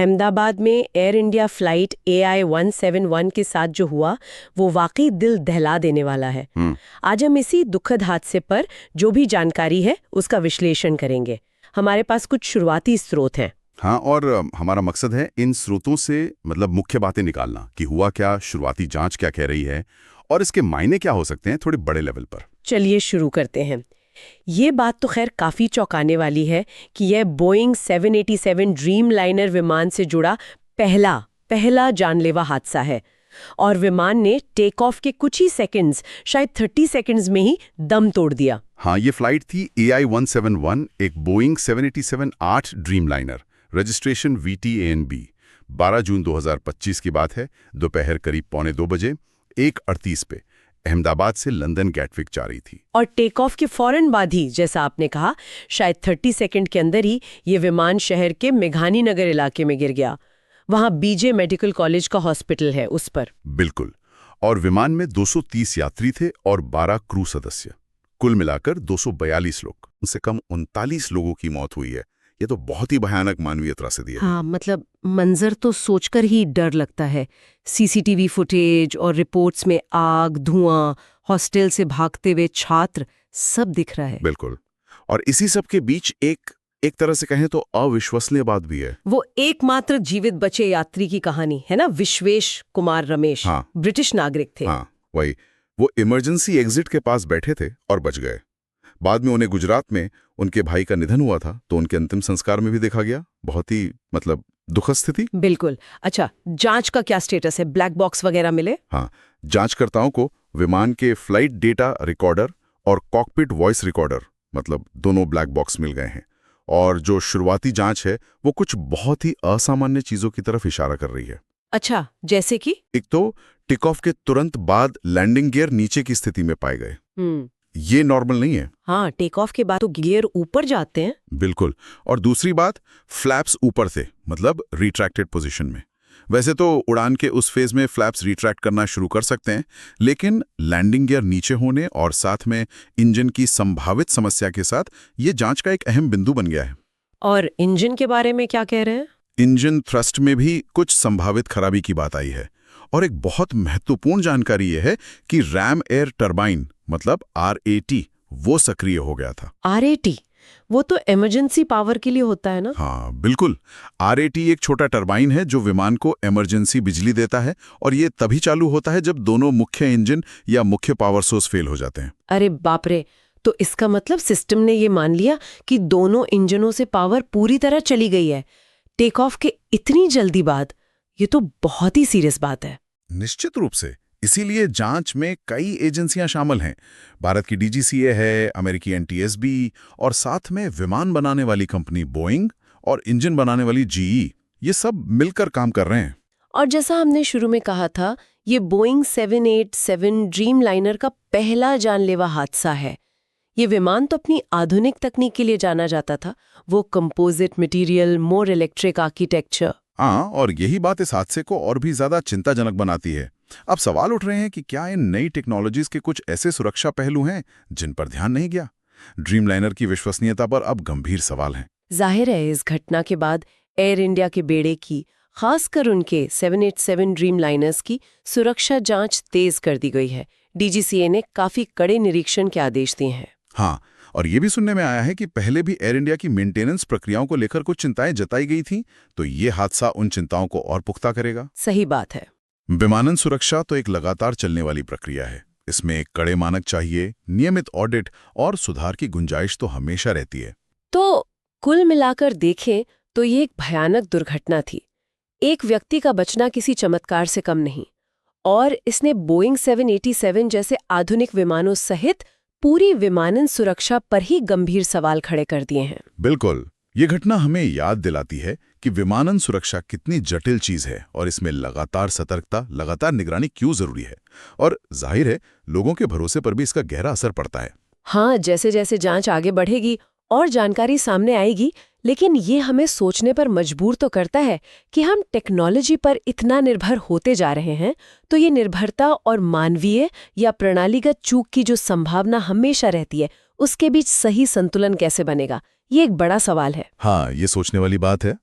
अहमदाबाद में air India flight AI-171 के साथ जो हुआ वो वाकई दिल दहला देने वाला है। आज हम इसी दुखद हादसे पर जो भी जानकारी है उसका विश्लेषण करेंगे। हमारे पास कुछ शुरुआती स्रोत हैं। हाँ, और हमारा मकसद है इन स्रोतों से मुख्य बातें निकालना कि हुआ क्या, शुरुआती जांच क्या कह रही है और इसके मायने क्या हो सकते हैं थोड़े बड़े लेवल पर। चलिए शुरू करते हैं। ये बात तो खैर काफी चौंकाने वाली है कि यह बोइंग 787 ड्रीम लाइनर विमान से जुड़ा पहला जानलेवा हादसा है और विमान ने टेक ऑफ के कुछ ही सेकंड्स, शायद 30 सेकंड्स में ही दम तोड़ दिया। हाँ, ये फ्लाइट थी AI-171, एक Boeing 787-8 dream liner, registration VTANB। 12 जून 2025 की बात है। दोपहर करीब 1:45 बजे 1:38 पे अहमदाबाद से लंदन गैटविक जा रही थी। और टेक ऑफ के फौरन बाद ही, जैसा आपने कहा, शायद 30 सेकंड के अंदर ही ये विमान शहर के मेघानी नगर इलाके में गिर गया। वहां BJ मेडिकल कॉलेज का हॉस्पिटल है उस पर। बिल्कुल। और विमान में 230 यात्री थे और 12 क्रू सदस्य, कुल मिलाकर 242 लोग। उनसे कम 39 लोगों की मौत हुई है। ये तो बहुत ही भयानक मानवीय त्रासदी है। हाँ, मतलब मंजर तो सोचकर ही डर लगता है। CCTV फुटेज और रिपोर्ट्स में आग, धुआं, हॉस्टल से भागते हुए छात्र, सब दिख रहा है। बिल्कुल। और इसी सब के बीच एक तरह से कहें तो अविश्वसनीय बात भी है। वो एकमात्र जीवित बचे यात्री की कहानी है ना, विश्वेश कुमार रमेश। हाँ। ब्रिटिश नागरिक थे। हाँ, वही। वो इमरजेंसी एग्जिट के पास बैठे थे और बच गए। बाद में उन्हें गुजरात में उनके भाई का निधन हुआ था, तो उनके अंतिम संस्कार में भी देखा गया। बहुत ही दुखद स्थिति। बिल्कुल। अच्छा, जांच का क्या स्टेटस है? ब्लैक बॉक्स वगैरह मिले? हाँ, जांचकर्ताओं को विमान के फ्लाइट डेटा रिकॉर्डर और कॉकपिट वॉइस रिकॉर्डर, दोनों ब्लैक बॉक्स मिल गए हैं। और जो शुरुआती जांच है वो कुछ बहुत ही असामान्य चीजों की तरफ इशारा कर रही है। अच्छा, जैसे कि? एक तो टेक ऑफ के तुरंत बाद लैंडिंग गियर नीचे की स्थिति में पाए गए। ये नॉर्मल नहीं है। हाँ, टेक ऑफ के बाद तो गियर ऊपर जाते हैं। बिल्कुल। और दूसरी बात, फ्लैप्स ऊपर थे, रिट्रैक्टेड पोजीशन में। वैसे तो उड़ान के उस फेज में फ्लैप्स रिट्रैक्ट करना शुरू कर सकते हैं, लेकिन लैंडिंग गियर नीचे होने और साथ में इंजन की संभावित समस्या के साथ ये जांच का एक अहम बिंदु बन गया है। और इंजन के बारे में क्या कह रहे हैं? इंजन थ्रस्ट में भी कुछ संभावित खराबी की बात आई है। और एक बहुत महत्वपूर्ण जानकारी यह है कि रैम एयर टरबाइन RAT वो सक्रिय हो गया था। RAT वो तो इमरजेंसी पावर के लिए होता है ना? हाँ, बिल्कुल। RAT एक छोटा टरबाइन है जो विमान को इमरजेंसी बिजली देता है, और ये तभी चालू होता है जब दोनों मुख्य इंजन या मुख्य पावर सोर्स फेल हो जाते हैं। अरे बाप रे! तो इसका मतलब सिस्टम ने ये मान लिया कि दोनों इंजनों से पावर पूरी तरह चली गई है टेक ऑफ के इतनी जल्दी बाद। ये तो बहुत ही सीरियस बात है। निश्चित रूप से। इसीलिए जांच में कई एजेंसियां शामिल हैं। भारत की DGCA है, अमेरिकी NTSB, और साथ में विमान बनाने वाली कंपनी बोइंग और इंजन बनाने वाली GE, ये सब मिलकर काम कर रहे हैं। और जैसा हमने शुरू में कहा था, ये बोइंग 787 ड्रीम लाइनर का पहला जानलेवा हादसा है। ये विमान तो अपनी आधुनिक तकनीक के लिए जाना जाता था, वो कंपोजिट मटेरियल, मोर इलेक्ट्रिक आर्किटेक्चर। हाँ, और यही बात इस हादसे को और भी ज्यादा चिंताजनक बनाती है। अब सवाल उठ रहे हैं कि क्या इन नई टेक्नोलॉजीज के कुछ ऐसे सुरक्षा पहलू हैं जिन पर ध्यान नहीं गया? ड्रीम लाइनर की विश्वसनीयता पर अब गंभीर सवाल हैं। जाहिर है इस घटना के बाद एयर इंडिया के बेड़े की, खासकर उनके 787 ड्रीम लाइनर्स की सुरक्षा जांच तेज कर दी गई है। DGCA ने काफी कड़े निरीक्षण के आदेश दिए हैं। हाँ, और ये भी सुनने में आया है कि पहले भी एयर इंडिया की मेंटेनेंस प्रक्रियाओं को लेकर कुछ चिंताएं जताई गई थी, तो ये हादसा उन चिंताओं को और पुख्ता करेगा। सही बात है। विमानन सुरक्षा तो एक लगातार चलने वाली प्रक्रिया है। इसमें एक कड़े मानक चाहिए, नियमित ऑडिट और सुधार की गुंजाइश तो हमेशा रहती है। तो कुल मिलाकर देखें तो ये एक भयानक दुर्घटना थी। एक व्यक्ति का बचना किसी चमत्कार से कम नहीं, और इसने बोइंग 787 जैसे आधुनिक विमानों सहित पूरी विमानन सुरक्षा पर ही गंभीर सवाल खड़े कर दिए हैं। बिल्कुल। ये घटना हमें याद दिलाती है कि विमानन सुरक्षा कितनी जटिल चीज है और इसमें लगातार सतर्कता, लगातार निगरानी क्यों जरूरी है। और जाहिर है लोगों के भरोसे पर भी इसका गहरा असर पड़ता है। हाँ, जैसे जैसे जांच आगे बढ़ेगी और जानकारी सामने आएगी, लेकिन ये हमें सोचने पर मजबूर तो करता है कि हम टेक्नोलॉजी पर इतना निर्भर होते जा रहे हैं, तो ये निर्भरता और मानवीय या प्रणालीगत चूक की जो संभावना हमेशा रहती है, उसके बीच सही संतुलन कैसे बनेगा, ये एक बड़ा सवाल है। हाँ, ये सोचने वाली बात है।